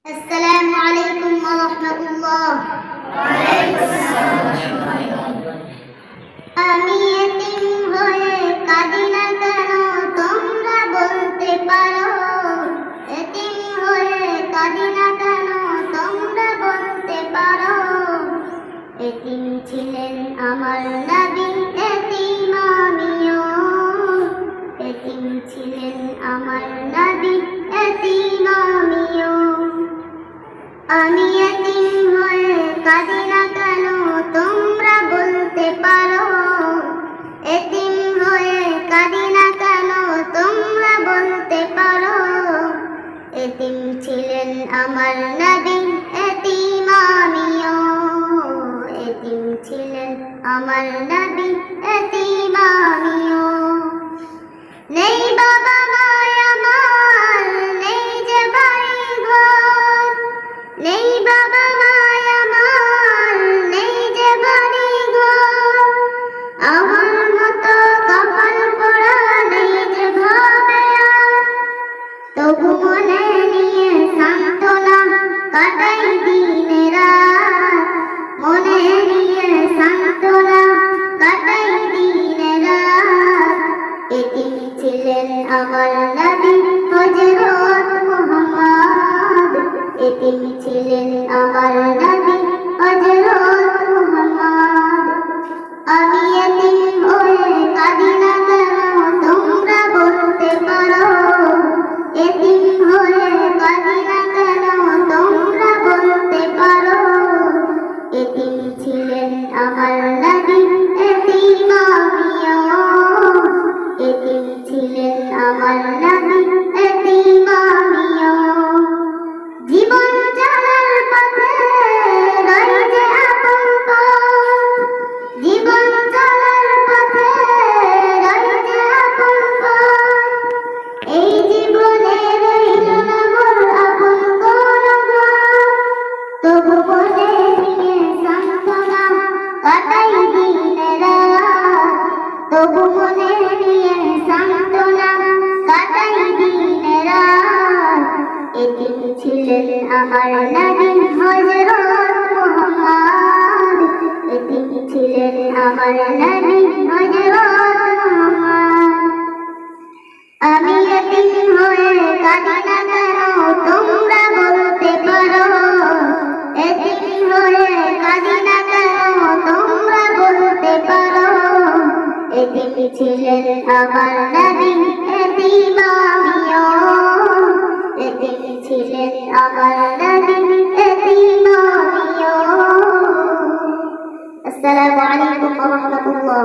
আসসালামু আলাইকুম ওয়া রাহমাতুল্লাহ। আমি এতিম হয়ে কাঁদি না কেন তোমরা বলতে পারো। এতিম হয়ে কাঁদি না কেন তোমরা বলতে পারো। এতিম ছিলেন আমার নবী, এতিম আমিও। এতিম ছিলেন আমার নবী, এতিম আমিও। আমি এতিম হয়ে কাঁদি না কেন তোমরা বলতে পারো। এতিম হয়ে কাঁদি না কেন তোমরা বলতে পারো। এতিম ছিলেন আমার নবী, এতিম আমিও। এতিম ছিলেন আমার নবী, এতিম আমিও। নেই বাবা মায় আমার, নেই যে বাড়ি ঘর। নেই বাবা মায় আমার, নেই যে বাড়ি ঘর। আমার মতো কপাল পোড়া নেই যে ভাবে আর। তবু মনে নিয়ে সান্ত্বনা কাটাই দিন রাত। মনে নিয়ে সান্ত্বনা কাটাই দিন রাত। এতিম ছিলেন আমার নবী হযরত মুহাম্মদ। এতিম ছিলেন আমার নবী হযরত মুহাম্মদ। আমি এতিম হয়ে কাঁদি না কেন তোমরা বলতে পারো। এতিম হয়ে কাঁদি না কেন তোমরা বলতে পারো। এতিম ছিলেন আমার নবী, এতিম আমিও। এতিম ছিলেন আমার নবী, এতিম আমিও। জীবন চলার পথে রই যে আপন পথ। জীবন চলার পথে রই যে আপন পথ। এই জীবনে রইল না মোর আপন কোনো ঘর। তবু মনে নিয়ে সান্ত্বনা কাটাই দিন রাত। তবু মনে নিয়ে সান্ত্বনা কাটাই দিন রাত। এতিম ছিলেন আমার নবী হযরত মুহাম্মদ। এতিম ছিলেন আমার নবী হযরত মুহাম্মদ। আমি এতিম হয়ে কাঁদি না কেন তোমরা বলতে পারো। এতিম হয়ে কাঁদি না কেন তোমরা বলতে পারো। এতিম ছিলেন আমার নবী, এতিম আমিও। এতিম ছিলেন আমার নবী, এতিম আমিও। আসসালামু আলাইকুম ওয়া রাহমাতুল্লাহ।